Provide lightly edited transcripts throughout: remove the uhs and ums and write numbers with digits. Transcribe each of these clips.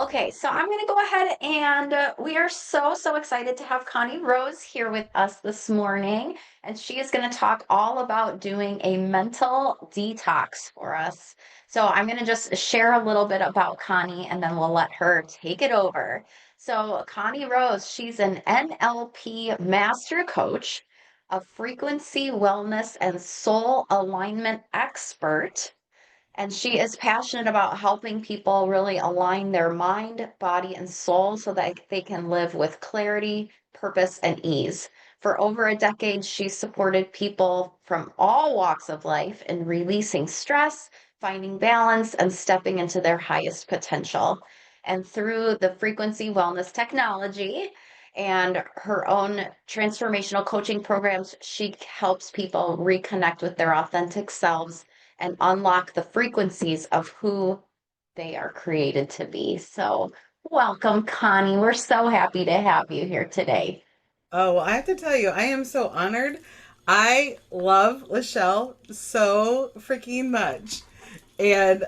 Okay, so I'm going to go ahead and we are so excited to have Connie Rose here with us this morning. And she is going to talk all about doing a mental detox for us. So I'm going to just share a little bit about Connie and then we'll let her take it over. So, Connie Rose, she's an NLP master coach, a frequency, wellness, and soul alignment expert. And she is passionate about helping people really align their mind, body, and soul so that they can live with clarity, purpose, and ease. For over a decade, she's supported people from all walks of life in releasing stress, finding balance, and stepping into their highest potential. And through the frequency wellness technology and her own transformational coaching programs, she helps people reconnect with their authentic selves and unlock the frequencies of who they are created to be. So, welcome, Connie. We're so happy to have you here today. Oh, well, I have to tell you, I am so honored. I love Lachelle so freaking much. And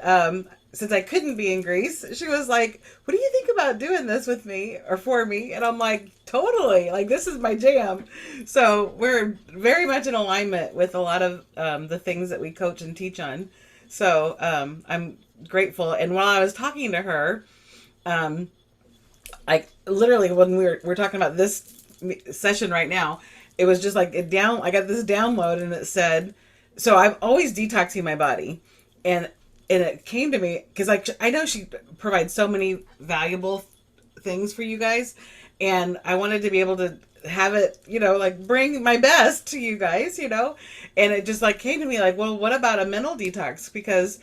since I couldn't be in Greece, she was like, "What do you think about doing this with me or for me?" And I'm like, "Totally. Like, this is my jam." So we're very much in alignment with a lot of the things that we coach and teach on. So I'm grateful. And while I was talking to her, um, like literally when we're talking about this session right now, it was just like I got this download and it said, so I'm always detoxing my body, and it came to me because like I know she provides so many valuable things for you guys, and I wanted to be able to have it, like bring my best to you guys, and it just like came to me like, well, what about a mental detox? Because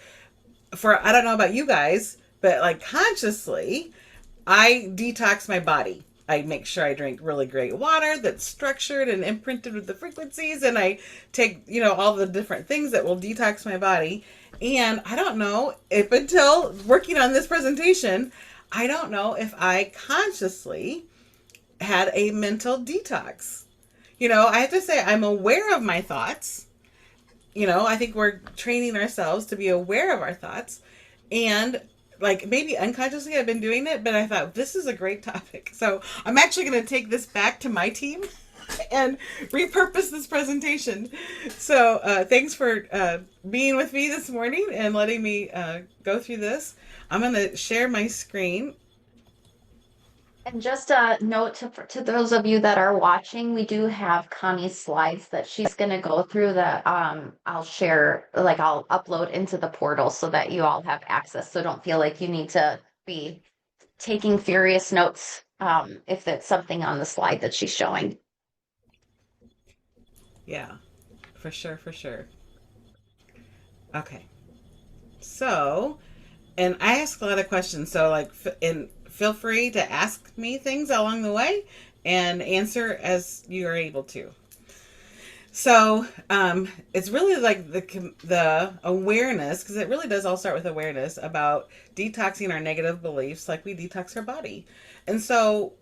for I don't know about you guys, but like consciously I detox my body. I make sure I drink really great water that's structured and imprinted with the frequencies, and I take, all the different things that will detox my body. And I don't know if until working on this presentation, I don't know if I consciously had a mental detox. I have to say I'm aware of my thoughts. I think we're training ourselves to be aware of our thoughts. And like maybe unconsciously I've been doing it, but I thought this is a great topic. So I'm actually going to take this back to my team and repurpose this presentation. So thanks for being with me this morning and letting me go through this. I'm going to share my screen. And just a note to those of you that are watching, we do have Connie's slides that she's going to go through that I'll share, like I'll upload into the portal so that you all have access. So don't feel like you need to be taking furious notes if it's something on the slide that she's showing. Yeah, for sure, for sure. Okay. So, and I ask a lot of questions. So, like, and feel free to ask me things along the way and answer as you are able to. So, it's really like the awareness, because it really does all start with awareness about detoxing our negative beliefs, like we detox our body. And so,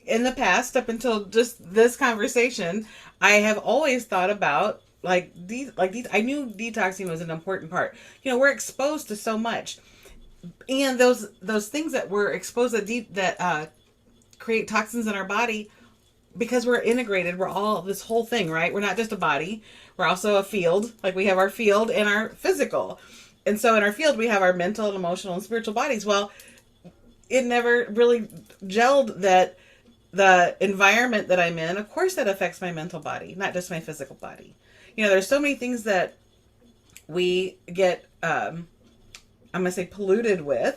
in the past, up until just this conversation, I have always thought about I knew detoxing was an important part. We're exposed to so much, and those things that we're exposed that create toxins in our body, because we're integrated. We're all this whole thing, right? We're not just a body. We're also a field. Like we have our field and our physical, and so in our field we have our mental and emotional and spiritual bodies. Well, it never really gelled that the environment that I'm in, of course, that affects my mental body, not just my physical body. There's so many things that we get, I'm going to say polluted and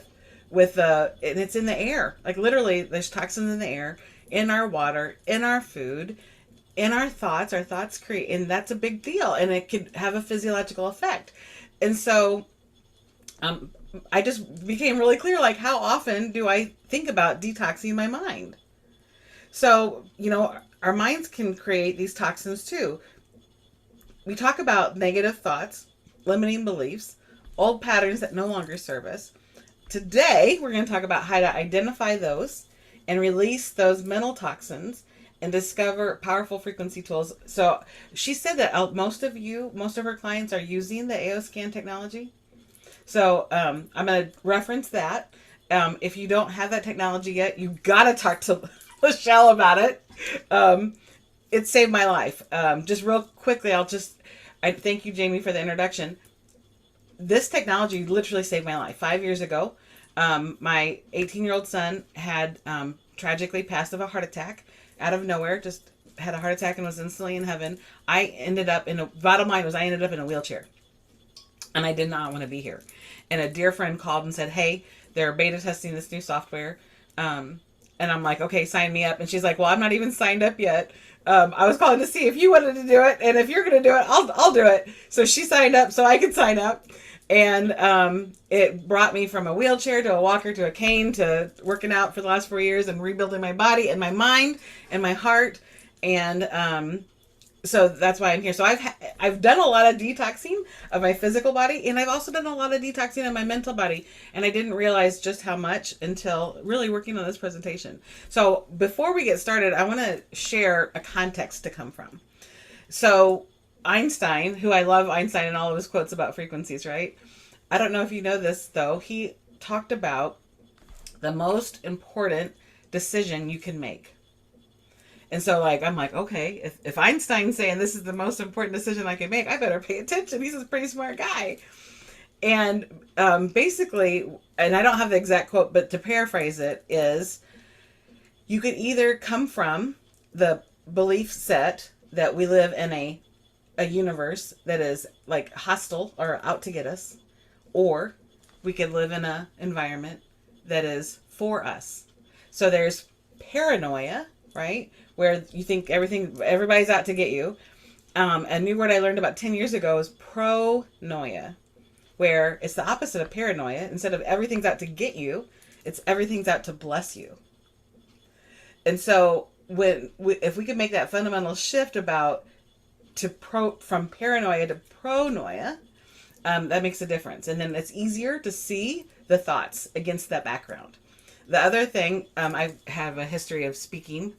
it's in the air. Like literally, there's toxins in the air, in our water, in our food, in our thoughts. Our thoughts create, and that's a big deal, and it could have a physiological effect. And so, um, I just became really clear, like, how often do I think about detoxing my mind? So, our minds can create these toxins too. We talk about negative thoughts, limiting beliefs, old patterns that no longer serve us. Today, we're going to talk about how to identify those and release those mental toxins and discover powerful frequency tools. So, she said that most of her clients are using the AO scan technology. So, I'm going to reference that. If you don't have that technology yet, you gotta talk to Michelle about it. Um, it saved my life. Just real quickly, I thank you, Jamie, for the introduction. This technology literally saved my life. 5 years ago, my 18-year-old son had tragically passed of a heart attack out of nowhere. Just had a heart attack and was instantly in heaven. Bottom line was I ended up in a wheelchair, and I did not want to be here. And a dear friend called and said, "Hey, they're beta testing this new software." And I'm like, "Okay, sign me up." And she's like, "Well, I'm not even signed up yet. I was calling to see if you wanted to do it, and if you're going to do it, I'll do it." So she signed up so I could sign up. And it brought me from a wheelchair to a walker to a cane to working out for the last 4 years and rebuilding my body and my mind and my heart. And so that's why I'm here. So I've done a lot of detoxing of my physical body, and I've also done a lot of detoxing of my mental body, and I didn't realize just how much until really working on this presentation. So before we get started, I want to share a context to come from. So Einstein, who I love Einstein and all of his quotes about frequencies, right? I don't know if you know this though. He talked about the most important decision you can make. And so, like, I'm like, okay, if Einstein's saying this is the most important decision I can make, I better pay attention. He's a pretty smart guy. And basically, and I don't have the exact quote, but to paraphrase it, is you could either come from the belief set that we live in a universe that is like hostile or out to get us, or we could live in an environment that is for us. So there's paranoia, right? Where you think everybody's out to get you. A new word I learned about 10 years ago is pronoia, where it's the opposite of paranoia. Instead of everything's out to get you, it's everything's out to bless you. And so if we could make that fundamental shift from paranoia to pronoia, that makes a difference. And then it's easier to see the thoughts against that background. The other thing, I have a history of speaking,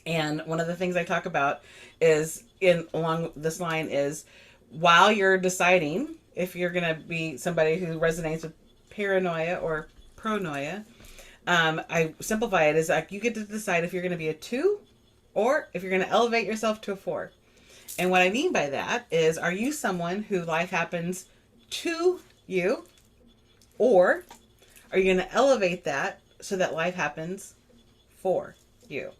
and one of the things I talk about is along this line is while you're deciding if you're going to be somebody who resonates with paranoia or pronoia, I simplify it as like you get to decide if you're going to be a 2 or if you're going to elevate yourself to a 4. And what I mean by that is, are you someone who life happens to you, or are you going to elevate that so that life happens for you?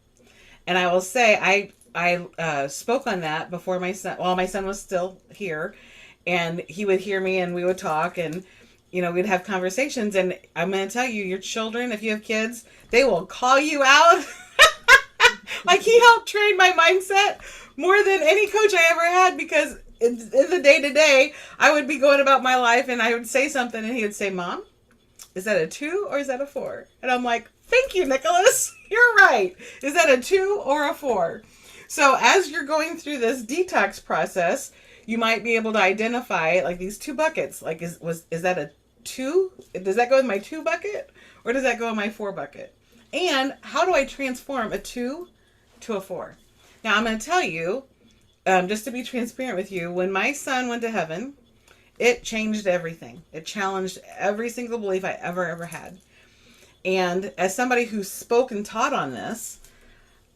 And I will say, I spoke on that before my son, while my son was still here, and he would hear me and we would talk, and we'd have conversations. And I'm going to tell you, your children, if you have kids, they will call you out. Like, he helped train my mindset more than any coach I ever had, because in the day-to-day, I would be going about my life and I would say something and he would say, "Mom, is that a 2 or is that a 4? And I'm like, "Thank you, Nicholas. You're right. Is that a 2 or a 4? So as you're going through this detox process, you might be able to identify like these 2 buckets. Like, is that a 2? Does that go in my 2 bucket, or does that go in my 4 bucket? And how do I transform a 2 to a 4? Now, I'm going to tell you, just to be transparent with you, when my son went to heaven, it changed everything. It challenged every single belief I ever had. And as somebody who spoke and taught on this,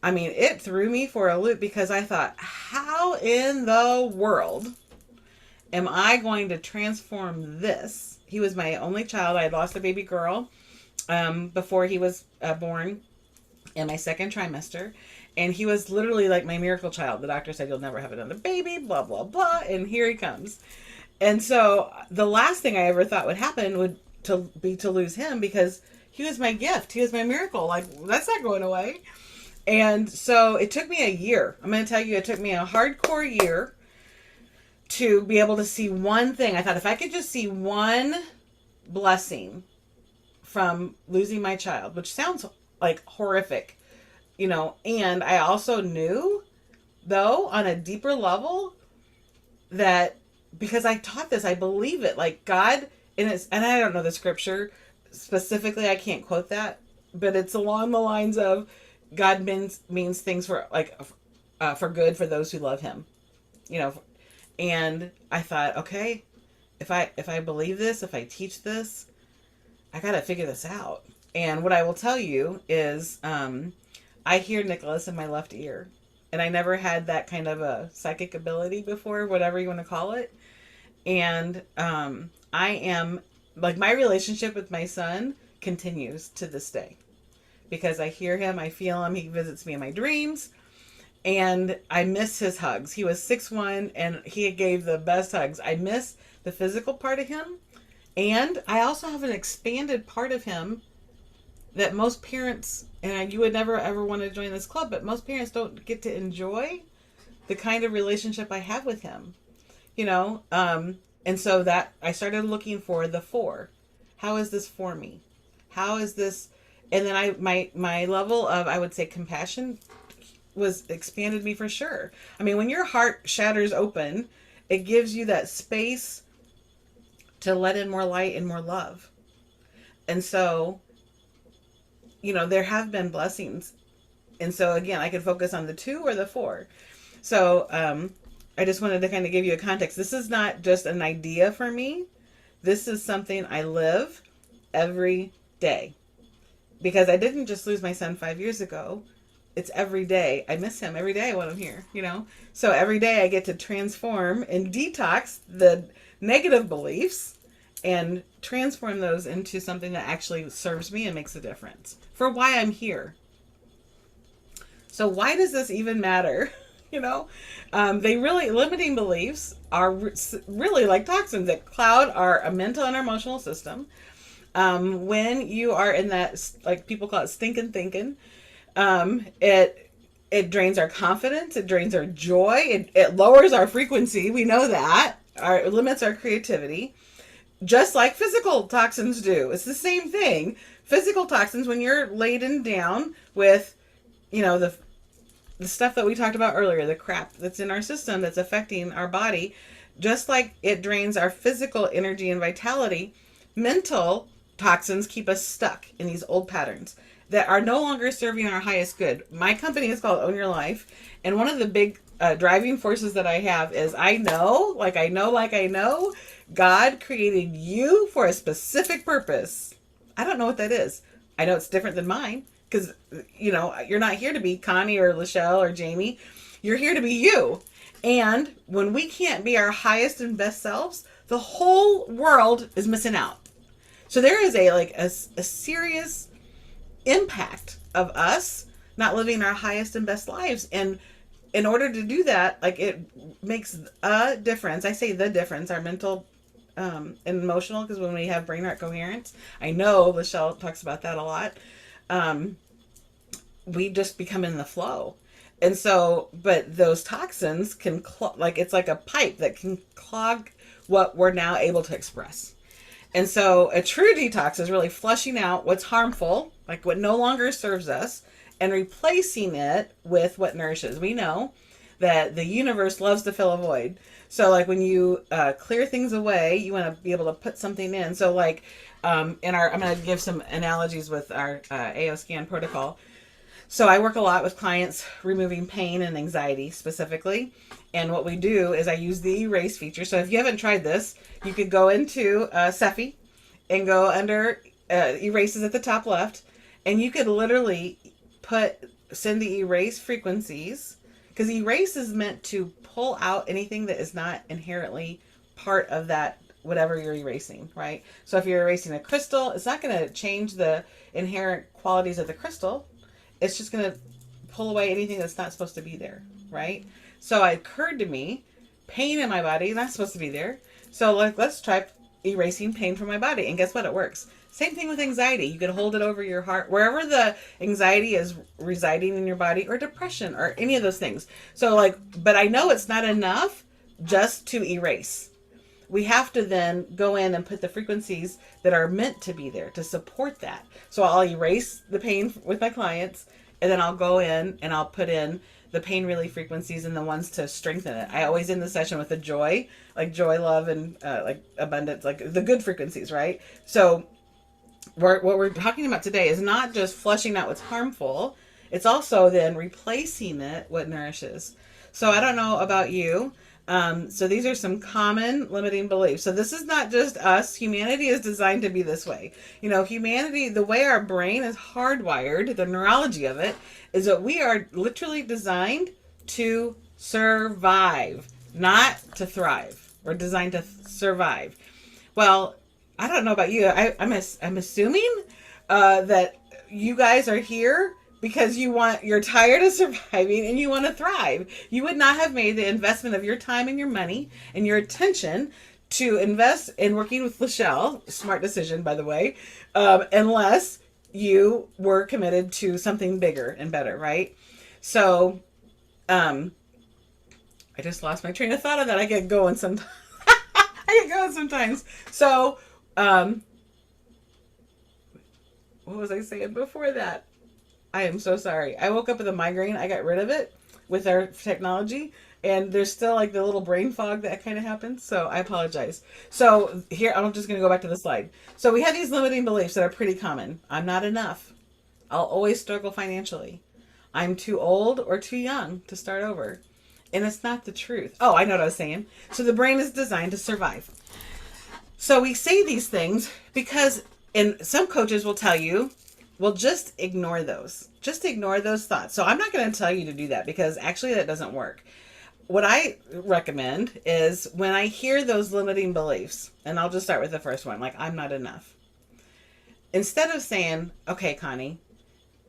I mean, it threw me for a loop, because I thought, how in the world am I going to transform this? He was my only child. I had lost a baby girl before he was born in my 2nd trimester. And he was literally like my miracle child. The doctor said, "You'll never have another baby, blah, blah, blah." And here he comes. And so the last thing I ever thought would happen would be to lose him, because he was my gift. He was my miracle. Like, that's not going away. And so it took me a year. I'm going to tell you, it took me a hardcore year to be able to see one thing. I thought, if I could just see one blessing from losing my child, which sounds like horrific, and I also knew, though, on a deeper level, that because I taught this, I believe it. Like, God, and I don't know the scripture specifically, I can't quote that, but it's along the lines of God means things for for good for those who love Him, And I thought, okay, if I believe this, if I teach this, I got to figure this out. And what I will tell you is, I hear Nicholas in my left ear. And I never had that kind of a psychic ability before, whatever you want to call it. And I am, like, my relationship with my son continues to this day because I hear him, I feel him, he visits me in my dreams, and I miss his hugs. He was 6'1" and he gave the best hugs. I miss the physical part of him, and I also have an expanded part of him that most parents, and you would never ever want to join this club, but most parents don't get to enjoy the kind of relationship I have with him, you know? And so that I started looking for the for. How is this for me? How is this? And then my level of, I would say, compassion was expanded me for sure. I mean, when your heart shatters open, it gives you that space to let in more light and more love. And so, you know, there have been blessings. And so again, I could focus on the two or the four. So, I just wanted to kind of give you a context. This is not just an idea for me. This is something I live every day. Because I didn't just lose my son 5 years ago. It's every day. I miss him every day when I'm here, you know? So every day I get to transform and detox the negative beliefs and transform those into something that actually serves me and makes a difference for why I'm here. So why does this even matter? You know, they really, limiting beliefs are really like toxins that cloud our mental and our emotional system. When you are in that, like people call it stinking thinking, it drains our confidence, it drains our joy, it lowers our frequency. We know that. It limits our creativity, just like physical toxins do. It's the same thing. Physical toxins, when you're laden down with, you know, the stuff that we talked about earlier, the crap that's in our system that's affecting our body, just like it drains our physical energy and vitality, mental toxins keep us stuck in these old patterns that are no longer serving our highest good. My company is called Own Your Life, and one of the big driving forces that I have is I know God created you for a specific purpose. I don't know what that is. I know it's different than mine because, you know, you're not here to be Connie or Lachelle or Jamie. You're here to be you. And when we can't be our highest and best selves, the whole world is missing out. So there is a serious impact of us not living our highest and best lives. And in order to do that, like, it makes a difference. I say the difference, our mental and emotional, because when we have brain heart coherence, I know Lachelle talks about that a lot. We just become in the flow. And so, but those toxins can, like, it's like a pipe that can clog what we're now able to express. And so a true detox is really flushing out what's harmful, like what no longer serves us, and replacing it with what nourishes. We know that the universe loves to fill a void. So like when you clear things away, you want to be able to put something in. So like I'm going to give some analogies with our AO scan protocol. So I work a lot with clients removing pain and anxiety specifically. And what we do is I use the erase feature. So if you haven't tried this, you could go into Cephi and go under erases at the top left. And you could literally send the erase frequencies, because erase is meant to pull out anything that is not inherently part of that, whatever you're erasing, right? So if you're erasing a crystal, it's not going to change the inherent qualities of the crystal. It's just going to pull away anything that's not supposed to be there, right? So it occurred to me, pain in my body, not supposed to be there. So let's try erasing pain from my body. And guess what? It works. Same thing with anxiety. You can hold it over your heart, wherever the anxiety is residing in your body, or depression, or any of those things. So but I know it's not enough just to erase. We have to then go in and put the frequencies that are meant to be there to support that. So I'll erase the pain with my clients, and then I'll go in and I'll put in the pain relief frequencies and the ones to strengthen it. I always end the session with a joy, like joy, love, and like abundance, like the good frequencies, right? So what we're talking about today is not just flushing out what's harmful. It's also then replacing it what nourishes. So I don't know about you, So these are some common limiting beliefs. So this is not just us. Humanity is designed to be this way. Humanity, the way our brain is hardwired, the neurology of it, is that we are literally designed to survive, not to thrive. We're designed to survive. Well, I don't know about you. I'm assuming that you guys are here because you're tired of surviving and you want to thrive. You would not have made the investment of your time and your money and your attention to invest in working with Lachelle. Smart decision, by the way, unless you were committed to something bigger and better, right? So, um, I just lost my train of thought on that. I get going sometimes. I get going sometimes. So, um, what was I saying before that? I am so sorry. I woke up with a migraine. I got rid of it with our technology, and there's still like the little brain fog that kind of happens. So I apologize. So here, I'm just going to go back to the slide. So we have these limiting beliefs that are pretty common. I'm not enough. I'll always struggle financially. I'm too old or too young to start over. And it's not the truth. Oh, I know what I was saying. So the brain is designed to survive. So we say these things because, and some coaches will tell you, well, just ignore those. Just ignore those thoughts. So I'm not going to tell you to do that because actually that doesn't work. What I recommend is when I hear those limiting beliefs, and I'll just start with the first one, like I'm not enough. Instead of saying, okay, Connie,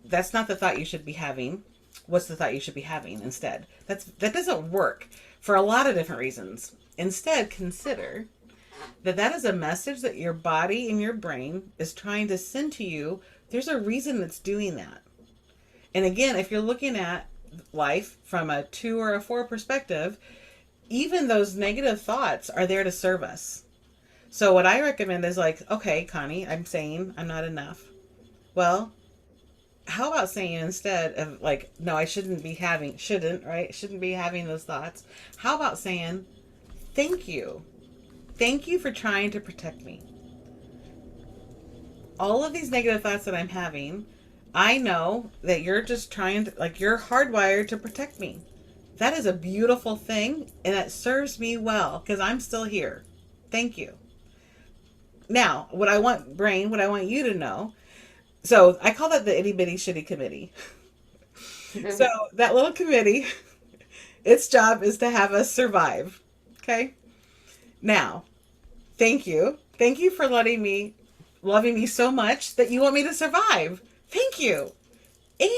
that's not the thought you should be having. What's the thought you should be having instead? That doesn't work for a lot of different reasons. Instead, consider that is a message that your body and your brain is trying to send to you. There's a reason it's doing that. And again, if you're looking at life from a 2 or a 4 perspective, even those negative thoughts are there to serve us. So what I recommend is like, okay, Connie, I'm saying I'm not enough. Well, how about saying instead of like, no, I shouldn't be having those thoughts. How about saying, thank you. Thank you for trying to protect me. All of these negative thoughts that I'm having, I know that you're just trying to, like, you're hardwired to protect me. That is a beautiful thing, and it serves me well because I'm still here. Thank you. Now, what I want you to know. So I call that the itty bitty shitty committee. So that little committee, its job is to have us survive. Okay. Now, thank you. Thank you for loving me so much that you want me to survive. Thank you.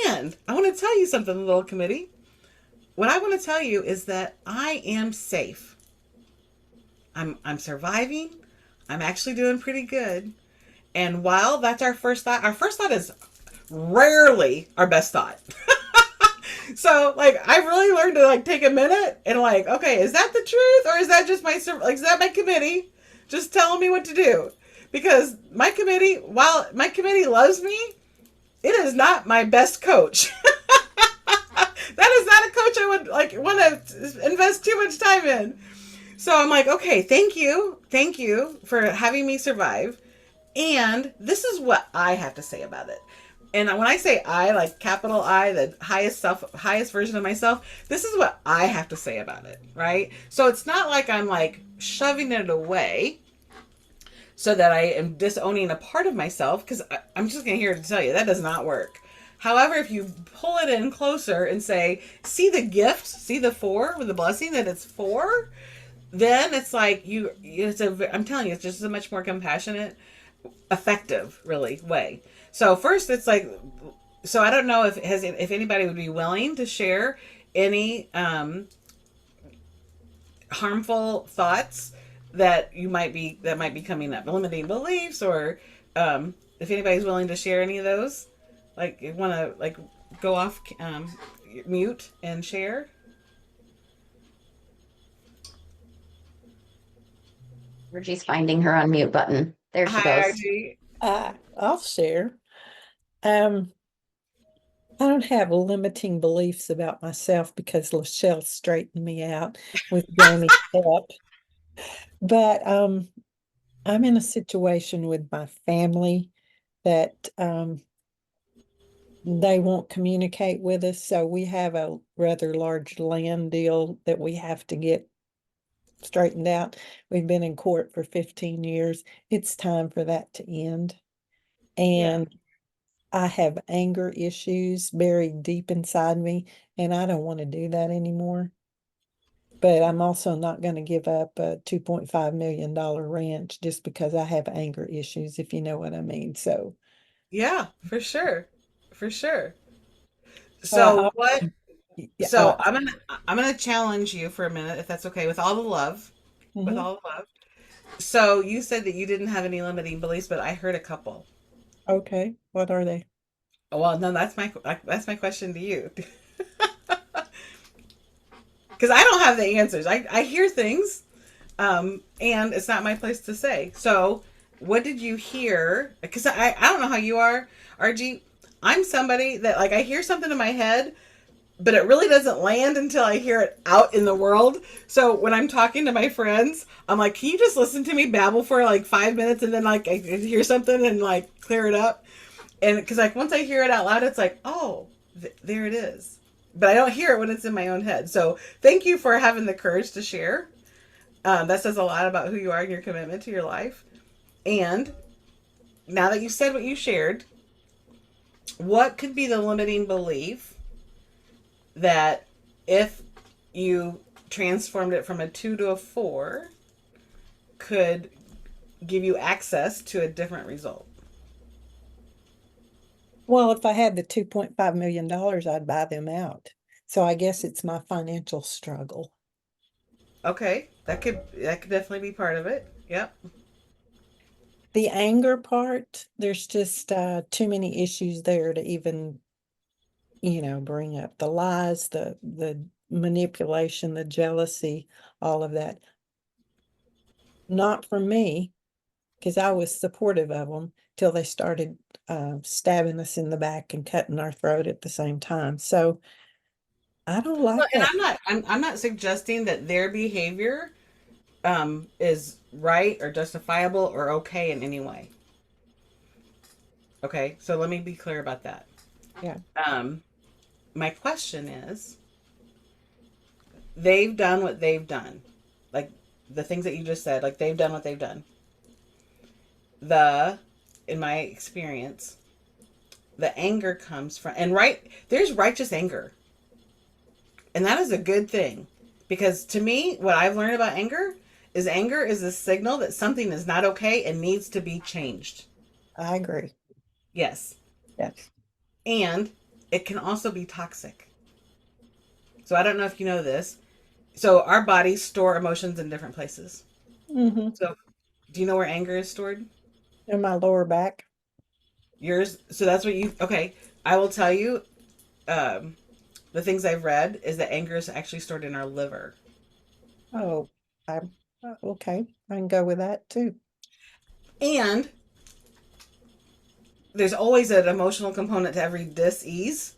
And I want to tell you something, little committee. What I want to tell you is that I am safe. I'm surviving. I'm actually doing pretty good. And while that's our first thought is rarely our best thought. So like I've really learned to like take a minute and like, okay, is that the truth or is that just is that my committee just telling me what to do? Because while my committee loves me, it is not my best coach. That is not a coach I would like want to invest too much time in. So I'm like, okay, thank you for having me survive. And this is what I have to say about it. And when I say I, like capital I, the highest version of myself, this is what I have to say about it, right? So it's not like I'm like shoving it away so that I am disowning a part of myself, because I'm just going to here to tell you that does not work. However, if you pull it in closer and say, see the gift, see the for with the blessing that it's for, then it's like I'm telling you, it's just a much more compassionate, effective, really, way. So first, it's like, so I don't know if anybody would be willing to share any harmful thoughts that might be coming up, limiting beliefs, or if anybody's willing to share any of those, like you want to like go off mute and share. Reggie's finding her unmute button. There she Hi, goes. RG. I'll share. Um, I don't have limiting beliefs about myself because Lachelle straightened me out with Jamie's help. But I'm in a situation with my family that they won't communicate with us. So we have a rather large land deal that we have to get straightened out. We've been in court for 15 years. It's time for that to end. Yeah. And I have anger issues buried deep inside me, and I don't want to do that anymore. But I'm also not going to give up a $2.5 million ranch just because I have anger issues, if you know what I mean. So, Yeah, for sure. For sure. uh, So what yeah, so I'm gonna challenge you for a minute, if that's okay, with all the love. With mhm. all the love. So you said that you didn't have any limiting beliefs, but I heard a couple. Okay. What are they? Oh, well, no, that's my question to you. Because I don't have the answers. I hear things, and it's not my place to say. So, what did you hear? Because I don't know how you are, RG. I'm somebody that like I hear something in my head, but it really doesn't land until I hear it out in the world. So when I'm talking to my friends, I'm like, can you just listen to me babble for like 5 minutes and then like I hear something and like clear it up? And because like once I hear it out loud, it's like, oh, there it is. But I don't hear it when it's in my own head. So thank you for having the courage to share. That says a lot about who you are and your commitment to your life. And now that you said what you shared, what could be the limiting belief that if you transformed it from a 2 to a 4 could give you access to a different result? Well, if I had the $2.5 million, I'd buy them out. So I guess it's my financial struggle. Okay, that could definitely be part of it. Yep. The anger part, there's just too many issues there to even, bring up. The lies, the manipulation, the jealousy, all of that. Not for me, because I was supportive of them till they started stabbing us in the back and cutting our throat at the same time. So I don't Well, like and that. I'm not suggesting that their behavior is right or justifiable or okay in any way. Okay, so let me be clear about that. Yeah. Um, my question is, they've done what they've done, like the things that you just said, like they've done what they've done. The, in my experience, the anger comes from, and there's righteous anger, and that is a good thing, because to me what I've learned about anger is a signal that something is not okay and needs to be changed. I agree. Yes. Yes. And it can also be toxic. So I don't know if you know this. So our bodies store emotions in different places. Mm-hmm. So do you know where anger is stored? In my lower back. Yours. So that's what you, okay. I will tell you, um, the things I've read is that anger is actually stored in our liver. Oh, I okay. I can go with that too. And there's always an emotional component to every dis-ease.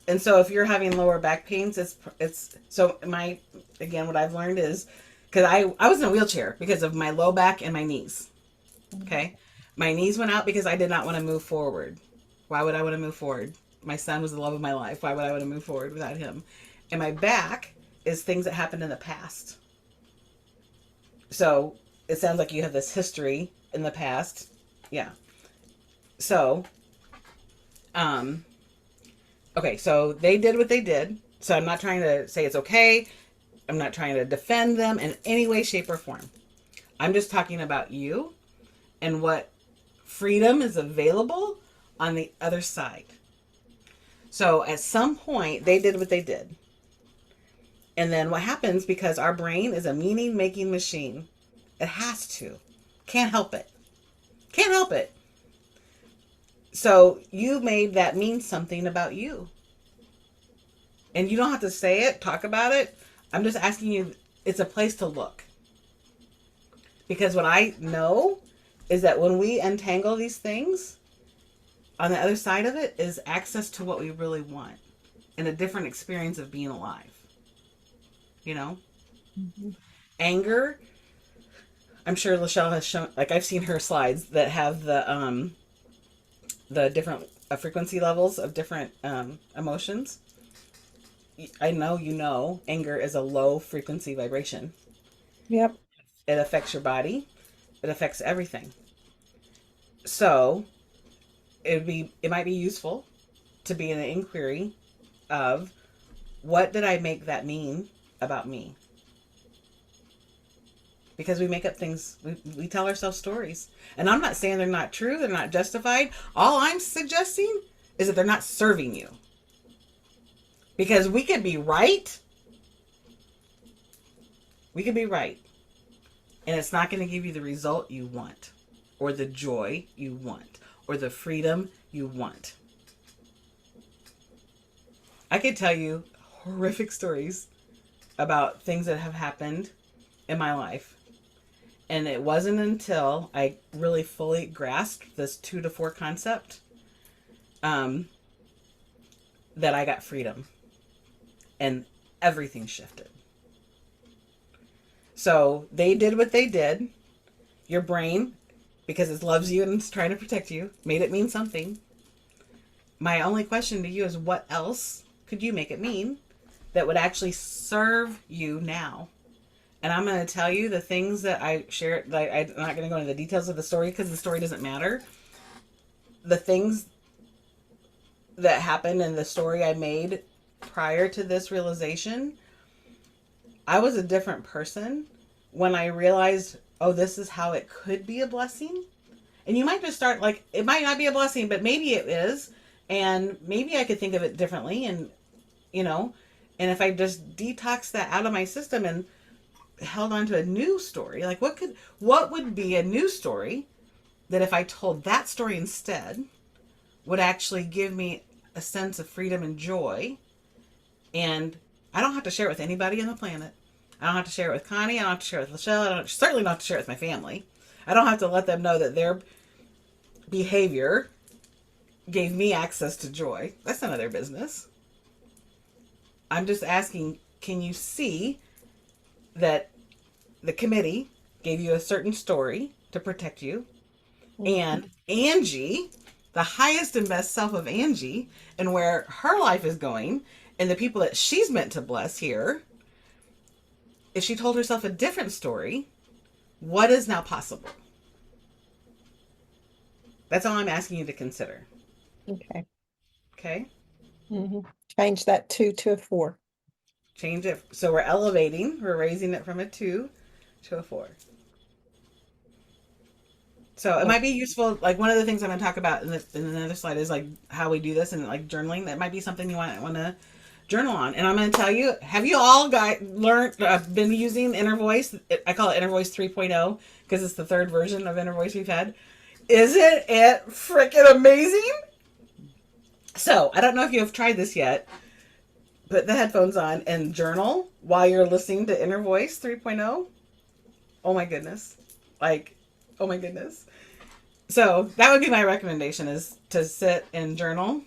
And so if you're having lower back pains, it's so my, again, what I've learned is, because I was in a wheelchair because of my low back and my knees. Okay. My knees went out because I did not want to move forward. Why would I want to move forward? My son was the love of my life. Why would I want to move forward without him? And my back is things that happened in the past. So it sounds like you have this history in the past. Yeah. So, um, okay, so they did what they did. So I'm not trying to say it's okay. I'm not trying to defend them in any way, shape, or form. I'm just talking about you and what freedom is available on the other side. So at some point, they did what they did. And then what happens, because our brain is a meaning making machine, it has to. Can't help it. Can't help it. So you made that mean something about you. And you don't have to say it, talk about it. I'm just asking you, it's a place to look. Because what I know is that when we untangle these things, on the other side of it is access to what we really want and a different experience of being alive. You know? Mhm. Anger, I'm sure Lachelle has shown, like I've seen her slides that have the different frequency levels of different emotions. I know anger is a low frequency vibration. Yep. It affects your body. It affects everything. So it might be useful to be in an inquiry of what did I make that mean about me? Because we make up things, we tell ourselves stories. And I'm not saying they're not true, they're not justified. All I'm suggesting is that they're not serving you. Because we could be right, and it's not going to give you the result you want, or the joy you want, or the freedom you want. I could tell you horrific stories about things that have happened in my life. And it wasn't until I really fully grasped this 2 to 4 concept that I got freedom. And everything shifted. So they did what they did. Your brain, because it loves you and it's trying to protect you, made it mean something. My only question to you is, what else could you make it mean that would actually serve you now? And I'm going to tell you the things that I share. Like, I'm not going to go into the details of the story because the story doesn't matter. The things that happened in the story I made prior to this realization, I was a different person when I realized, oh, this is how it could be a blessing. And you might just start like, it might not be a blessing, but maybe it is. And maybe I could think of it differently. And, and if I just detox that out of my system and held on to a new story, like what would be a new story that if I told that story instead would actually give me a sense of freedom and joy. And I don't have to share it with anybody on the planet. I don't have to share it with Connie. I don't have to share it with Lachelle. Certainly don't have to share it with my family. I don't have to let them know that their behavior gave me access to joy. That's none of their business. I'm just asking, can you see that the committee gave you a certain story to protect you? And Angie, the highest and best self of Angie, and where her life is going, and the people that she's meant to bless here, if she told herself a different story, what is now possible? That's all I'm asking you to consider. Okay. Okay? Mm-hmm. Change that 2 to a 4. Change it. So we're raising it from a 2 to a 4. So it might be useful. Like, one of the things I'm going to talk about in another slide is like how we do this and like journaling. That might be something you want to journal on. And I'm going to tell you, have you all been using Inner Voice? I call it Inner Voice 3.0 because it's the third version of Inner Voice we've had. Isn't it freaking amazing? So I don't know if you have tried this yet. Put the headphones on and journal while you're listening to Inner Voice 3.0. Oh my goodness. Like, oh my goodness. So that would be my recommendation, is to sit and journal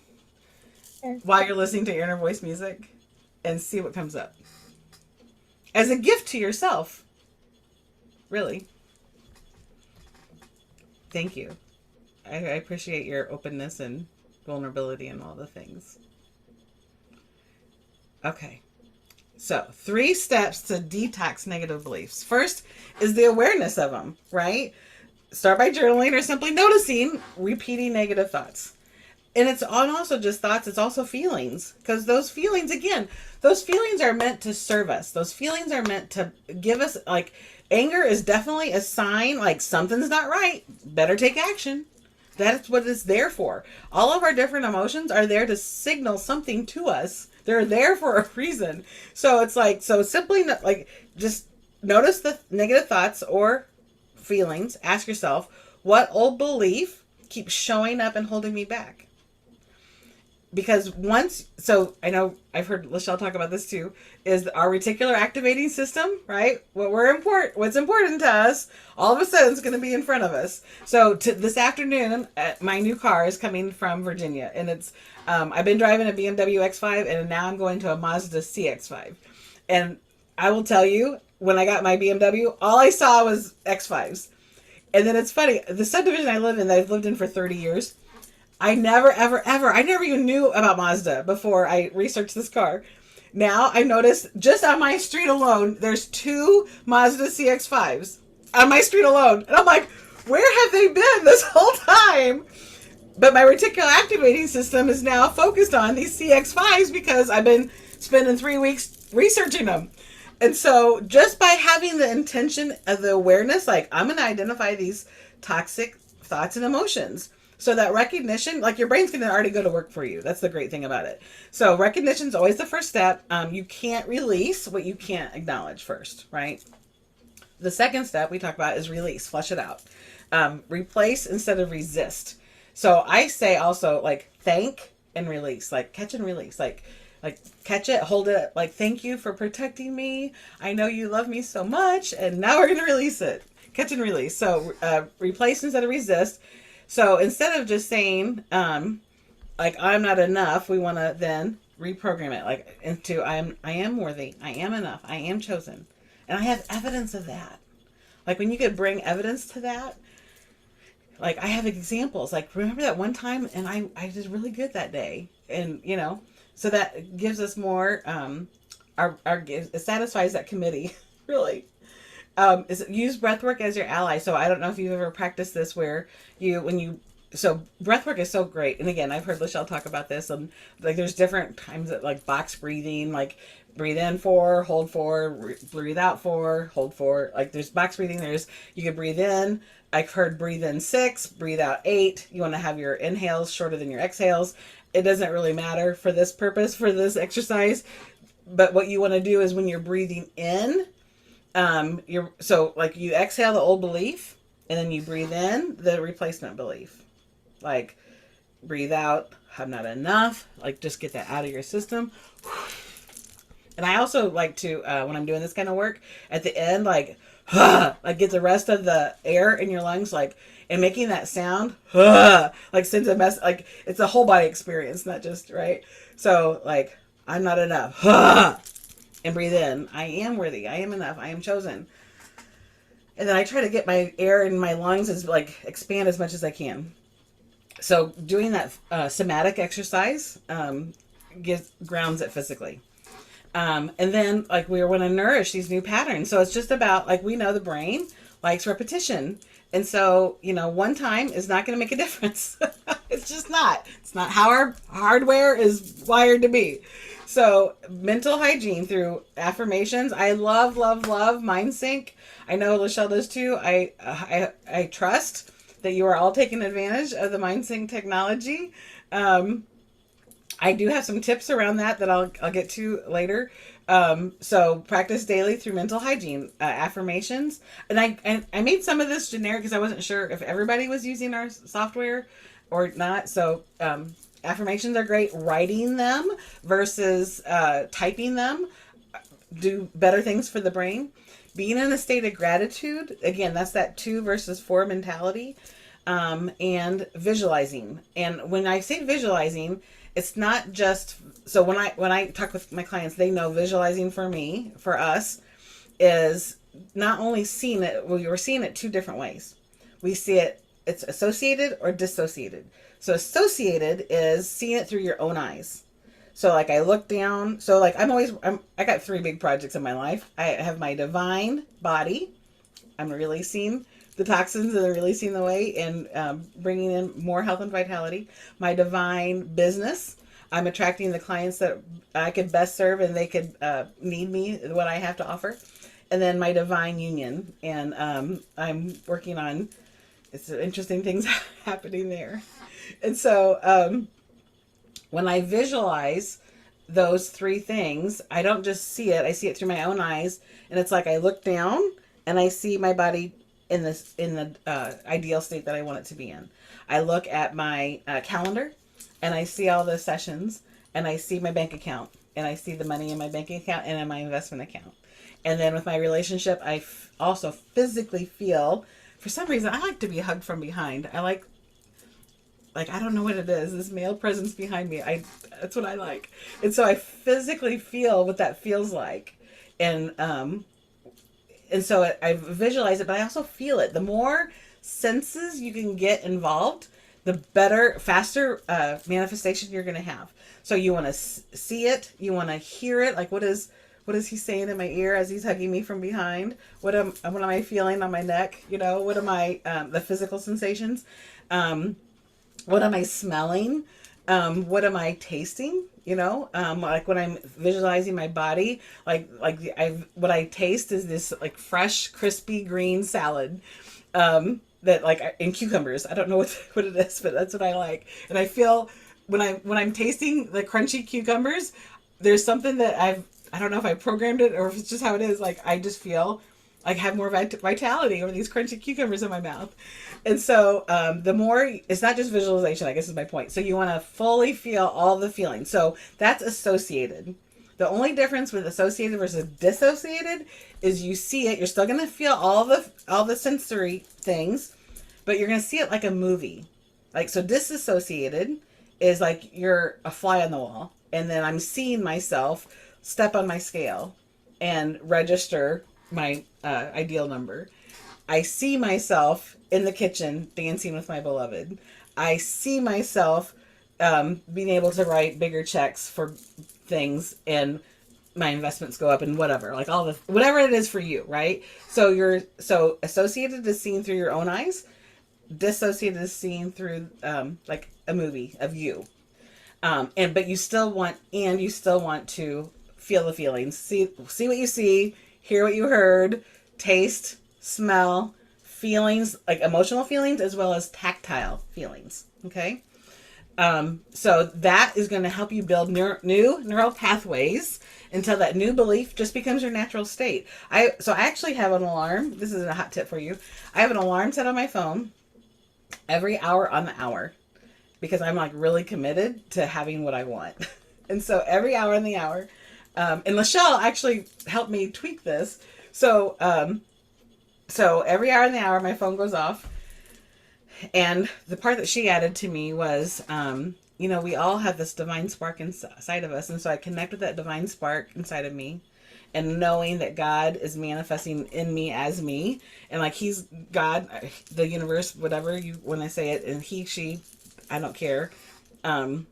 while you're listening to Inner Voice music and see what comes up. As a gift to yourself. Really. Thank you. I appreciate your openness and vulnerability and all the things. Okay. So 3 steps to detox negative beliefs. First is the awareness of them, right? Start by journaling or simply noticing repeating negative thoughts. And it's also just thoughts, it's also feelings. Because those feelings are meant to serve us. Those feelings are meant to give us, like, anger is definitely a sign, like, something's not right. Better take action. That's what it's there for. All of our different emotions are there to signal something to us. They're there for a reason. So it's like, simply, like, just notice the negative thoughts or feelings. Ask yourself, what old belief keeps showing up and holding me back? Because I know I've heard Lachelle talk about this too, is our reticular activating system, right? What's important to us, all of a sudden it's going to be in front of us. So this afternoon, my new car is coming from Virginia, and it's, I've been driving a BMW X5, and now I'm going to a Mazda CX5. And I will tell you, when I got my BMW, all I saw was X5s. And then it's funny, the subdivision I live in, that I've lived in for 30 years, I never even knew about Mazda before I researched this car. Now I noticed just on my street alone, there's two Mazda CX-5s on my street alone. And I'm like, where have they been this whole time? But my reticular activating system is now focused on these CX-5s because I've been spending 3 weeks researching them. And so just by having the intention of the awareness, like I'm going to identify these toxic thoughts and emotions. So that recognition, like your brain's going to already go to work for you. That's the great thing about it. So recognition is always the first step. You can't release what you can't acknowledge first, right? The second step we talk about is release, flush it out. Replace instead of resist. So I say also like thank and release, like catch and release, like catch it, hold it, like thank you for protecting me. I know you love me so much, and now we're gonna release it. Catch and release. So replace instead of resist. So instead of just saying like I'm not enough, we want to then reprogram it like into I am worthy, I am enough, I am chosen, and I have evidence of that. Like when you could bring evidence to that, like I have examples. Like remember that one time, and I did really good that day, and so that gives us more. It satisfies that committee really. Is use breathwork as your ally. So I don't know if you've ever practiced this where so breathwork is so great. And again, I've heard Lachelle talk about this. Like there's different times that like box breathing, like breathe in 4, hold 4, breathe out 4, hold 4. Like there's box breathing. You can breathe in. I've heard breathe in 6, breathe out 8. You want to have your inhales shorter than your exhales. It doesn't really matter for this purpose, for this exercise. But what you want to do is when you're breathing in, you exhale the old belief and then you breathe in the replacement belief. Like breathe out, I'm not enough. Like just get that out of your system. And I also like to, when I'm doing this kind of work, at the end, like get the rest of the air in your lungs, and making that sound, like sends a mess, like it's a whole body experience, not just, right? So like, I'm not enough, and breathe in, I am worthy, I am enough, I am chosen. And then I try to get my air in my lungs expand as much as I can. So doing that somatic exercise grounds it physically. And then we want to nourish these new patterns. So it's just about we know the brain likes repetition. And so, one time is not going to make a difference. It's just not. It's not how our hardware is wired to be. So mental hygiene through affirmations. I love, love, love MindSync. I know Lachelle does too. I trust that you are all taking advantage of the MindSync technology. I do have some tips around that I'll get to later. So practice daily through mental hygiene, affirmations. And I made some of this generic because I wasn't sure if everybody was using our software or not. So affirmations are great. Writing them versus typing them do better things for the brain. Being in a state of gratitude, again, that's that 2 versus 4 mentality. And visualizing. And when I say visualizing, it's not just, so when I talk with my clients, they know visualizing for us, is not only seeing it, we're seeing it 2 different ways. We see it's associated or dissociated. So associated is seeing it through your own eyes. So I look down, so I got 3 big projects in my life. I have my divine body. I'm releasing the toxins and releasing the weight and bringing in more health and vitality. My divine business, I'm attracting the clients that I could best serve and they could need me, what I have to offer. And then my divine union, and I'm working on, it's interesting things happening there. And so when I visualize those 3 things, I don't just see it, I see it through my own eyes. And it's I look down and I see my body in the ideal state that I want it to be in. I look at my calendar and I see all the sessions and I see my bank account and I see the money in my bank account and in my investment account. And then with my relationship, I also physically feel, for some reason, I like to be hugged from behind. I like I don't know what it is, this male presence behind me. That's what I like. And so I physically feel what that feels like. And so I visualize it, but I also feel it. The more senses you can get involved, the better, faster manifestation you're going to have. So you want to see it, you want to hear it. Like what is he saying in my ear as he's hugging me from behind? What am I feeling on my neck? You know, what am I the physical sensations? What am I smelling? What am I tasting? You know, like when I'm visualizing my body, what I taste is this like fresh, crispy green salad. That like in cucumbers. I don't know what it is, but that's what I like. And I feel when I'm tasting the crunchy cucumbers, there's something that I don't know if I programmed it or if it's just how it is. Like I just feel like have more vitality over these crunchy cucumbers in my mouth. And so the more, it's not just visualization, I guess is my point. So you want to fully feel all the feelings. So that's associated. The only difference with associated versus dissociated is you see it. You're still going to feel all the sensory things, but you're going to see it like a movie. Like, so disassociated is like you're a fly on the wall, and then I'm seeing myself step on my scale and register my ideal number. I see myself in the kitchen dancing with my beloved. I see myself being able to write bigger checks for things, and my investments go up and whatever, like all the whatever it is for you, right? So you're so associated is seen through your own eyes, dissociated is seen through like a movie of you. And but you still want to feel the feelings, see what you see, hear what you heard, taste, smell, feelings, like emotional feelings as well as tactile feelings. Okay. So that is going to help you build new neural pathways until that new belief just becomes your natural state. I actually have an alarm. This is a hot tip for you. I have an alarm set on my phone every hour on the hour because I'm like really committed to having what I want. And so every hour on the hour, and Lachelle actually helped me tweak this. So every hour in the hour, my phone goes off. And the part that she added to me was, we all have this divine spark inside of us. And so I connect with that divine spark inside of me, and knowing that God is manifesting in me as me. And like he's God, the universe, whatever you when I say it, and he, she, I don't care. I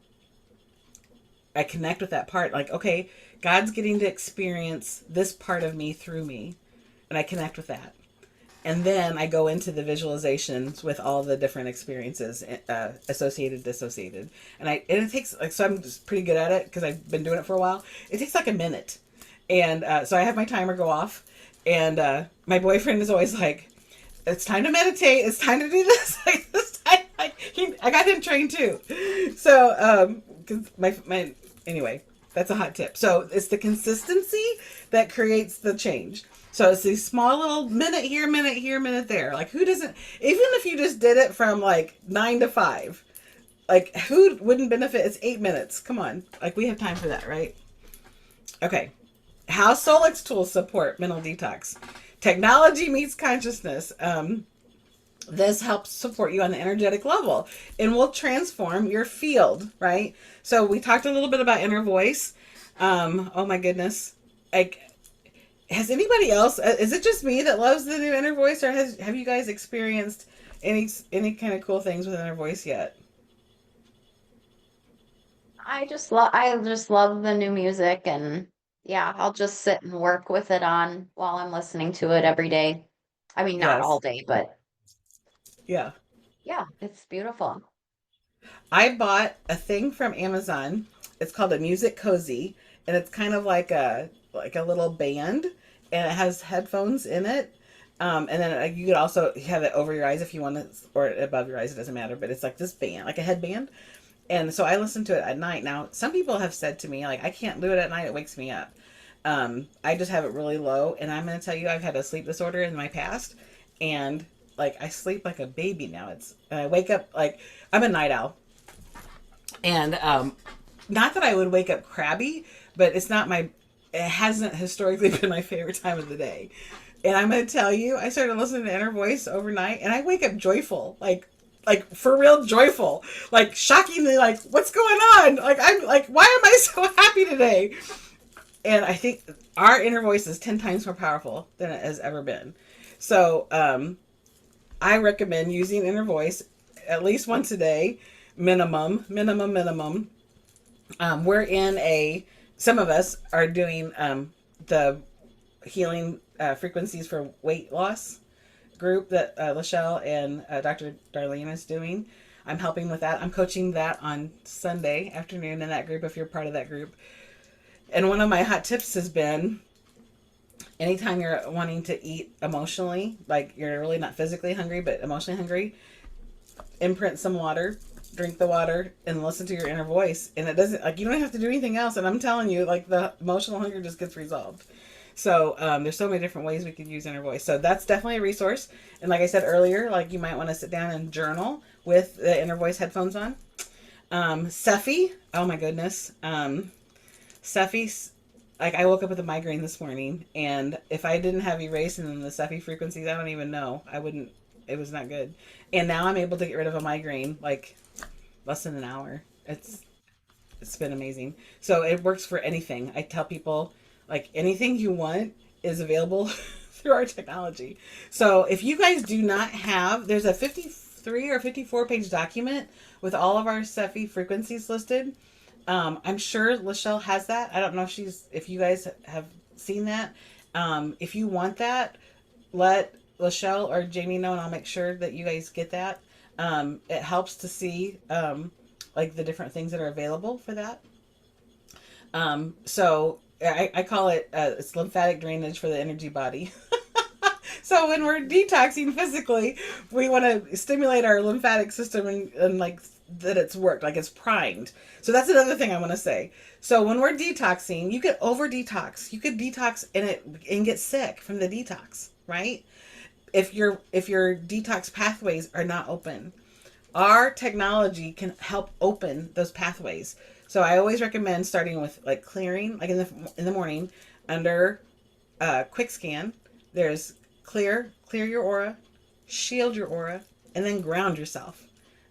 connect with that part. Like, okay, God's getting to experience this part of me through me. And I connect with that. And then I go into the visualizations with all the different experiences, associated, dissociated. And it takes, like, so I'm just pretty good at it because I've been doing it for a while. It takes like a minute. And so I have my timer go off. And my boyfriend is always like, it's time to meditate. It's time to do this. Like, this time, I got him trained too. So, cause anyway, that's a hot tip. So it's the consistency that creates the change. So it's these small little minute here, minute there. Like who doesn't, even if you just did it from like 9 to 5, like who wouldn't benefit? It's 8 minutes. Come on. Like we have time for that, right? Okay. How Solix tools support mental detox. Technology meets consciousness. This helps support you on the energetic level and will transform your field, right? So we talked a little bit about inner voice. Oh my goodness. Like, has anybody else, is it just me that loves the new inner voice, or have you guys experienced any kind of cool things with inner voice yet? I just love the new music, and yeah, I'll just sit and work with it on while I'm listening to it every day. I mean, not all Yes. day, but Yeah. yeah, it's beautiful. I bought a thing from Amazon. It's called a music cozy, and it's kind of like a little band, and it has headphones in it. And then you could also have it over your eyes if you want to, or above your eyes. It doesn't matter. But it's like this band, like a headband. And so I listen to it at night. Now, some people have said to me, like, I can't do it at night. It wakes me up. I just have it really low. And I'm going to tell you, I've had a sleep disorder in my past. And, like, I sleep like a baby now. And I wake up, like, I'm a night owl. And not that I would wake up crabby, but it hasn't historically been my favorite time of the day. And I'm going to tell you, I started listening to Inner Voice overnight, and I wake up joyful, like for real joyful, like shockingly, like what's going on? Like I'm like, why am I so happy today? And I think our inner voice is 10 times more powerful than it has ever been. So I recommend using inner voice at least once a day, minimum. We're in a, some of us are doing the healing frequencies for weight loss group that Lachelle and Dr. Darlene is doing. I'm helping with that. I'm coaching that on Sunday afternoon in that group if you're part of that group. And one of my hot tips has been anytime you're wanting to eat emotionally, like you're really not physically hungry, but emotionally hungry, imprint some water, drink the water, and listen to your inner voice. And it doesn't, like, you don't have to do anything else. And I'm telling you, like, the emotional hunger just gets resolved. So there's so many different ways we could use inner voice. So that's definitely a resource. And like I said earlier, like you might want to sit down and journal with the inner voice headphones on. Cephi, oh my goodness. Cephi, like I woke up with a migraine this morning, and if I didn't have erased in the Cephi frequencies, I don't even know. I wouldn't. It was not good. And now I'm able to get rid of a migraine like less than an hour. It's been amazing. So it works for anything. I tell people like anything you want is available through our technology. So if you guys do not have, there's a 53 or 54 page document with all of our Cephi frequencies listed. I'm sure Lachelle has that. I don't know if you guys have seen that. If you want that, let Lachelle or Jamie know, and I'll make sure that you guys get that. It helps to see like the different things that are available for that. So I call it it's lymphatic drainage for the energy body. So when we're detoxing physically, we want to stimulate our lymphatic system and like that it's worked, like it's primed. So that's another thing I want to say. So when we're detoxing, you could over detox. You could detox and get sick from the detox, right? If your detox pathways are not open. Our technology can help open those pathways. So I always recommend starting with like clearing, like in the morning under quick scan. There's clear your aura, shield your aura, and then ground yourself.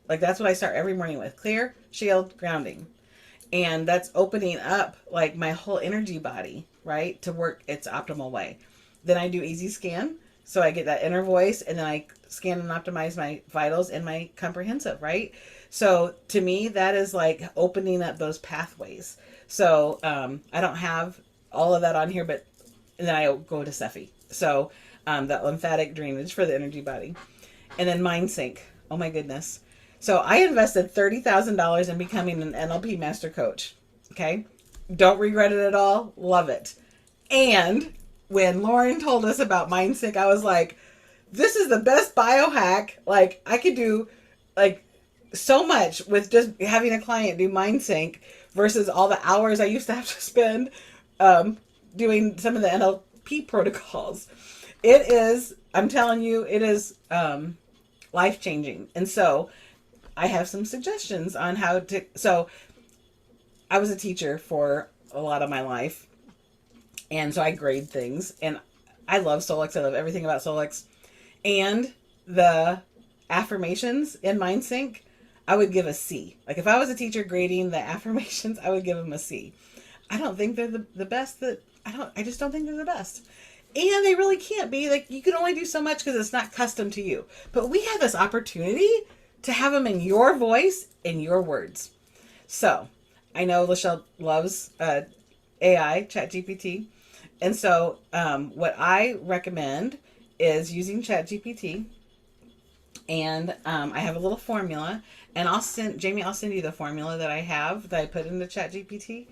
Like that's what I start every morning with: clear, shield, grounding. And that's opening up like my whole energy body, right, to work its optimal way. Then I do easy scan, so I get that inner voice, and then I scan and optimize my vitals and my comprehensive, right? So to me, that is like opening up those pathways. So I don't have all of that on here, but and then I go to Cephi. So that lymphatic drainage for the energy body. And then mind sync. Oh my goodness. So I invested $30,000 in becoming an NLP master coach. Okay. Don't regret it at all. Love it. And when Lauren told us about mind sync, I was like, this is the best biohack. Like I could do like so much with just having a client do mind sync versus all the hours I used to have to spend doing some of the NLP protocols. It is, I'm telling you, it is life changing. And so I have some suggestions on how to. So I was a teacher for a lot of my life. And so I grade things. And I love Solix. I love everything about Solix. And the affirmations in MindSync, I would give a C. Like if I was a teacher grading the affirmations, I would give them a C. I don't think they're the best that, I just don't think they're the best. And they really can't be. Like you can only do so much because it's not custom to you. But we have this opportunity to have them in your voice, in your words. So I know Lachelle loves AI, ChatGPT. And so what I recommend is using ChatGPT. And I have a little formula. And I'll send you the formula that I have that I put into ChatGPT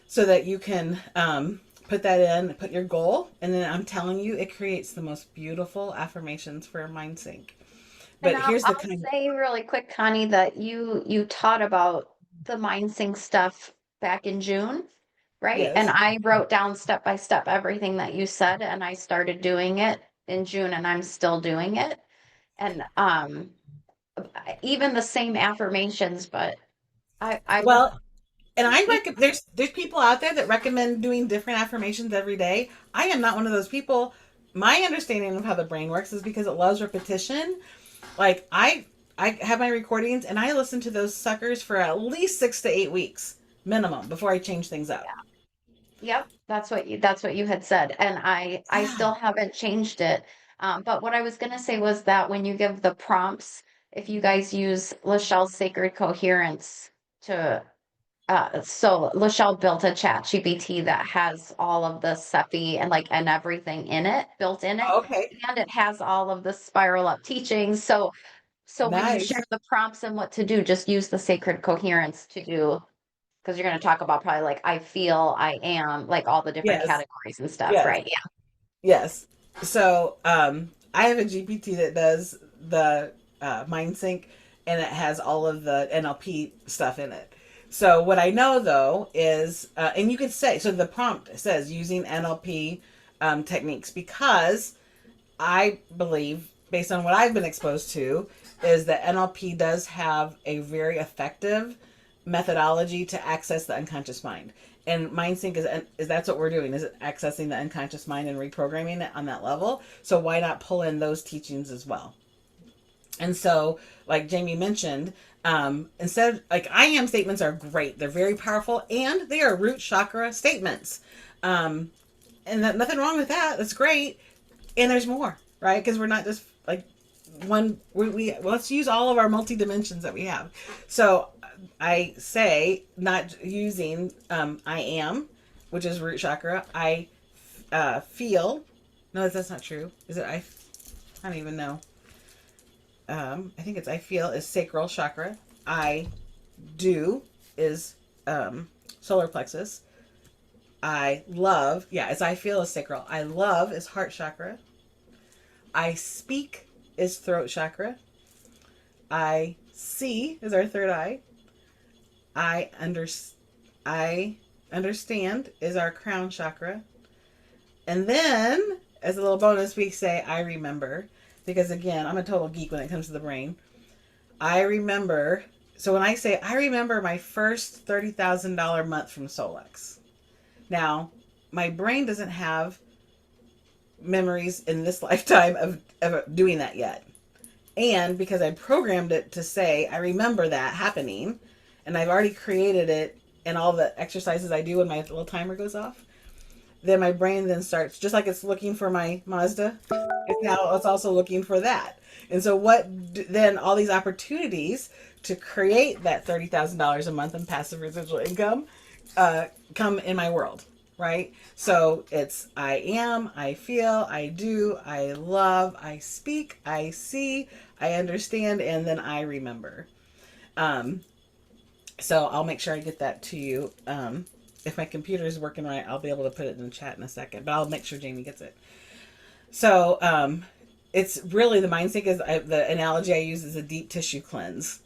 so that you can put that in, put your goal. And then I'm telling you, it creates the most beautiful affirmations for MindSync. But And here's the I'll kind. say really quick, Connie, that you taught about the mind sync stuff back in June, right? And Yes. I wrote down step by step everything that you said, and I started doing it in June, and I'm still doing it. And even the same affirmations, but I would Well, and I recommend there's people out there that recommend doing different affirmations every day. I am not one of those people. My understanding of how the brain works is because it loves repetition. Like I have my recordings and I listen to those suckers for at least 6 to 8 weeks minimum before I change things up. Yep, that's what you had said, and I Yeah. still haven't changed it. But what I was gonna say was that when you give the prompts, if you guys use Lachelle's Sacred Coherence to so Lachelle built a chat GPT that has all of the CEPI and and everything in it, built in it, Oh, okay. and it has all of the spiral up teachings. So when you Nice. share the prompts and what to do, just use the sacred coherence to do, because you're going to talk about probably like I feel, I am, like all the different Yes. categories and stuff, Yes. right? Yeah. Yes. So I have a GPT that does the mind sync, and it has all of the NLP stuff in it. So what I know though is, and you could say, so the prompt says using NLP techniques, because I believe, based on what I've been exposed to, is that NLP does have a very effective methodology to access the unconscious mind. And MindSync is that's what we're doing, is accessing the unconscious mind and reprogramming it on that level. So why not pull in those teachings as well? And so, like Jamie mentioned, instead of, like, I am statements are great. They're very powerful, and they are root chakra statements. Um, and nothing wrong with that. That's great. And there's more, right? Because we're not just like one. We let's use all of our multi dimensions that we have. So I say not using I am, which is root chakra. I feel. No, that's not true. Is it I don't even know. I think it's I feel is sacral chakra. I do is solar plexus. I love, yeah, as I feel is sacral. I love is heart chakra. I speak is throat chakra. I see is our third eye. I under I understand is our crown chakra. And then, as a little bonus, we say I remember, because again, I'm a total geek when it comes to the brain. I remember. So when I say I remember my first $30,000 month from Solex. Now, my brain doesn't have memories in this lifetime of doing that yet. And because I programmed it to say, I remember that happening, and I've already created it in all the exercises I do when my little timer goes off, then my brain then starts, just like it's looking for my Mazda, it's also looking for that. And so then all these opportunities to create that $30,000 a month in passive residual income come in my world, right? So it's I am, I feel, I do, I love, I speak, I see, I understand, and then I remember. Um, so I'll make sure I get that to you. If my computer is working right, I'll be able to put it in the chat in a second, but I'll make sure Jamie gets it. So it's really the mind sync is the analogy I use is a deep tissue cleanse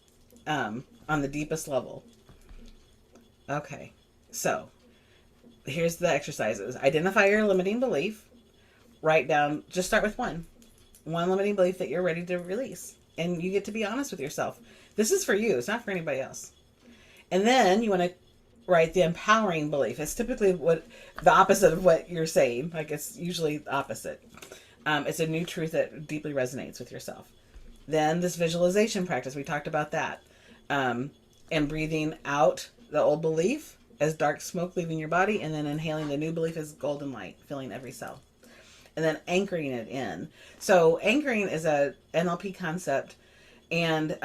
on the deepest level. Okay, so here's the exercises. Identify your limiting belief. Write down, just start with one limiting belief that you're ready to release. And you get to be honest with yourself. This is for you, it's not for anybody else. And then you want to write the empowering belief. It's typically what the opposite of what you're saying. Like, it's usually the opposite. It's a new truth that deeply resonates with yourself. Then this visualization practice, we talked about that. And breathing out the old belief as dark smoke leaving your body, and then inhaling the new belief as golden light filling every cell. And then anchoring it in. So anchoring is a NLP concept. And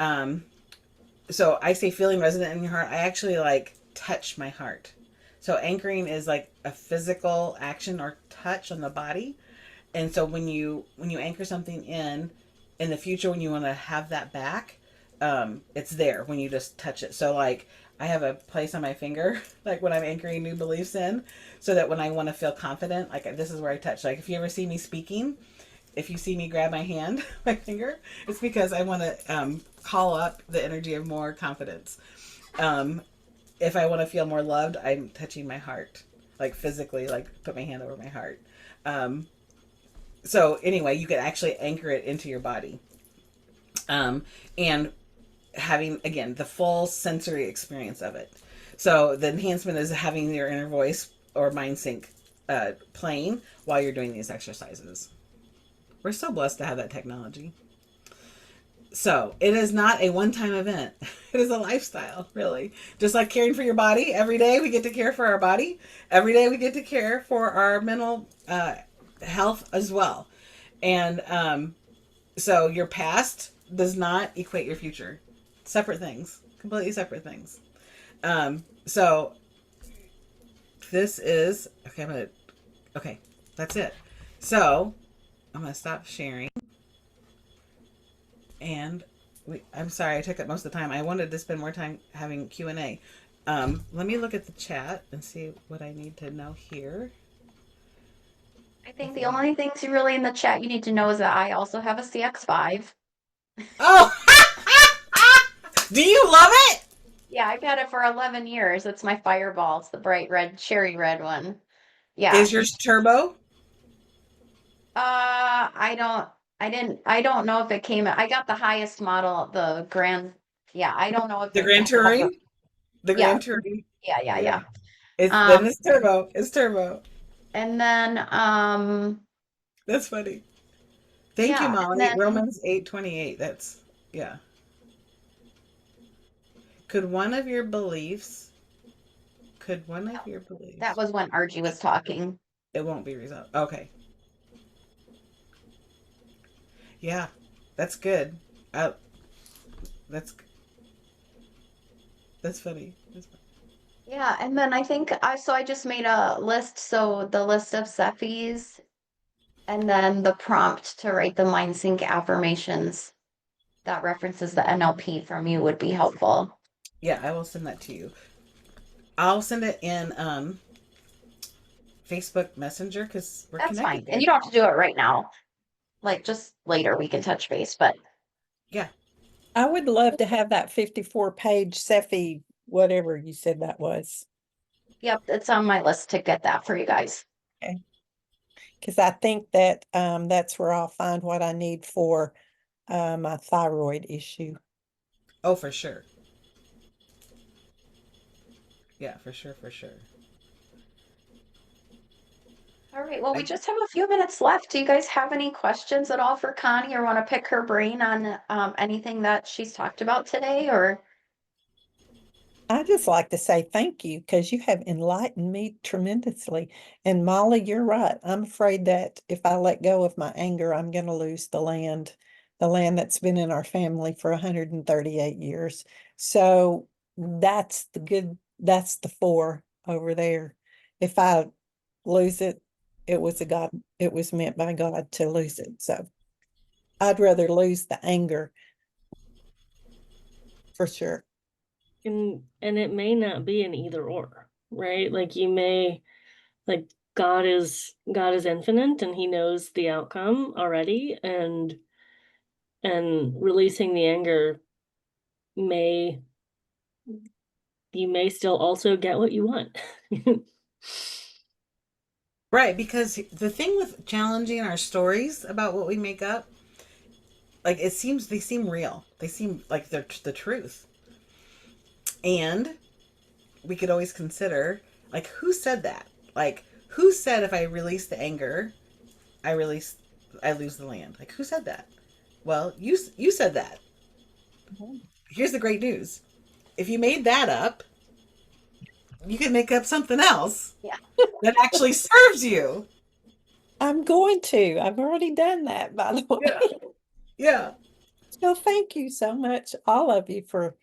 so I say feeling resonant in your heart. I actually like touch my heart. So anchoring is like a physical action or touch on the body. And so when you anchor something in the future, when you want to have that back, it's there when you just touch it. So like I have a place on my finger, like when I'm anchoring new beliefs in, so that when I want to feel confident, like this is where I touch. Like if you ever see me speaking, if you see me grab my hand, my finger, it's because I want to call up the energy of more confidence. If I want to feel more loved, I'm touching my heart, like physically, like put my hand over my heart. So anyway, you can actually anchor it into your body. And having, again, the full sensory experience of it. So the enhancement is having your inner voice or mind sync playing while you're doing these exercises. We're so blessed to have that technology. So it is not a one-time event. It is a lifestyle, really. Just like caring for your body. Every day we get to care for our body. Every day we get to care for our mental health as well. And so your past not equate your future. Separate things, completely separate things. So this is okay. Okay, that's it. So I'm gonna stop sharing, and I'm sorry I took up most of the time. I wanted to spend more time having Q&A. Let me look at the chat and see what I need to know here. I think the only things you really in the chat you need to know is that I also have a CX5. Oh, do you love it? Yeah, I've had it for 11 years. It's my Fireball. It's the bright red, cherry red one. Yeah. Is yours turbo? I don't, I don't know if it came, I got the highest model, the Grand, yeah, I don't know if The it came Grand with a, Touring? The yeah, Grand Touring? yeah, yeah, Yeah. yeah. It's then Um, it's turbo. It's turbo. and then, That's funny. Thank you, yeah, and Molly. then Romans 8:28. That's yeah. Could one of your beliefs could one of your that beliefs was when Archie was talking. it won't be resolved. Okay. Yeah. That's good. Uh, that's that's funny. That's funny. Yeah, and then I think so I just made a list, so the list of Cephis, and then the prompt to write the mind sync affirmations that references the NLP from you would be helpful. Yeah, I will send that to you. I'll send it in Facebook Messenger because we're That's connected fine. And there. you don't have to do it right now. Like just later we can touch base, but Yeah. I would love to have that 54-page Cephi, whatever you said that was. yep, it's on my list to get that for you guys. Okay. Because I think that that's where I'll find what I need for my thyroid issue. Oh, for sure. Yeah, for sure, for sure. All right, well, we I just have a few minutes left. Do you guys have any questions at all for Connie or want to pick her brain on anything that she's talked about today? Or I just like to say thank you because you have enlightened me tremendously. And Molly, you're right. I'm afraid that if I let go of my anger, I'm going to lose the land that's been in our family for 138 years. So that's the four over there. If I lose it, it was meant by God to lose it. So I'd rather lose the anger for sure. And it may not be an either or, right? Like you may like God is infinite and he knows the outcome already, and releasing the anger may you may still also get what you want. right, because the thing with challenging our stories about what we make up, like they seem real. They seem like they're the truth. And we could always consider like who said that? Like who said if I release the anger, I release I lose the land? Like who said that? Well, you said that. Here's the great news. If you made that up, you can make up something else yeah. that actually serves you. I'm going to. I've already done that, by the Yeah. way. Yeah. So thank you so much, all of you, for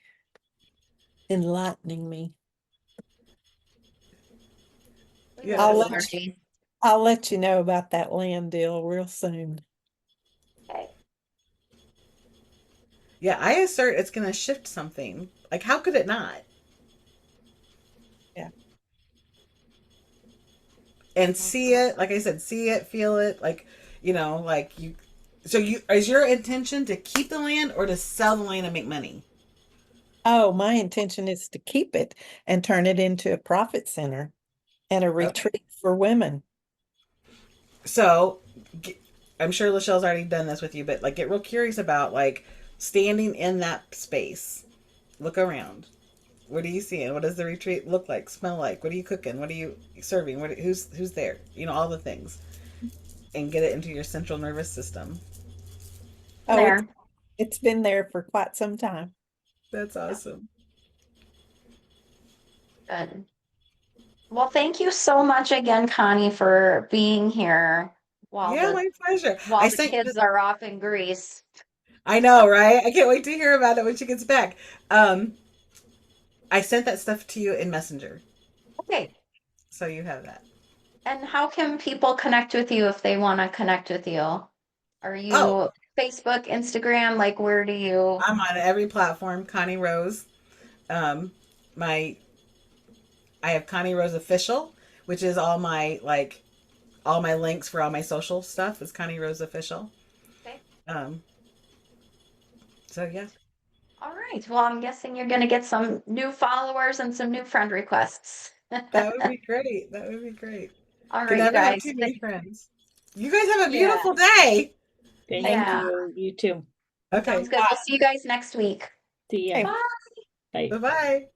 enlightening me. You're Yeah. I'll welcome, let Archie. I'll let you know about that land deal real soon. Okay. Yeah, I assert it's going to shift something. Like, how could it not? Yeah. And see it, like I said, see it, feel it, like, like you. So, is your intention to keep the land or to sell the land and make money? Oh, my intention is to keep it and turn it into a profit center and a Okay. retreat for women. So, I'm sure Lachelle's already done this with you, but like, get real curious about like standing in that space. Look around. What are you seeing? What does the retreat look like? Smell like? What are you cooking? What are you serving? Who's there? All the things, and get it into your central nervous system. Oh, There. it's been there for quite some time. That's Yeah, awesome. good. Well, thank you so much again, Connie, for being here while Yeah, the my pleasure. while the kids are off in Greece. I know, right? I can't wait to hear about it when she gets back. Um, I sent that stuff to you in Messenger, Okay. so you have that. And how can people connect with you if they want to connect with you? Are Oh, you Facebook, Instagram? Like, where do you? I'm on every platform. Connie Rose. Um, my I have Connie Rose Official, which is all my links for all my social stuff is Connie Rose Official. Okay. Um, so yeah, All right. Well, I'm guessing you're going to get some new followers and some new friend requests. that would be great. That would be great. All Can right, you never have guys. too many friends. You guys have a Yeah. beautiful day. Thank Yeah. you. You too. Okay, Sounds good. We'll see you guys next week. See ya. Okay. Bye. Bye. bye bye.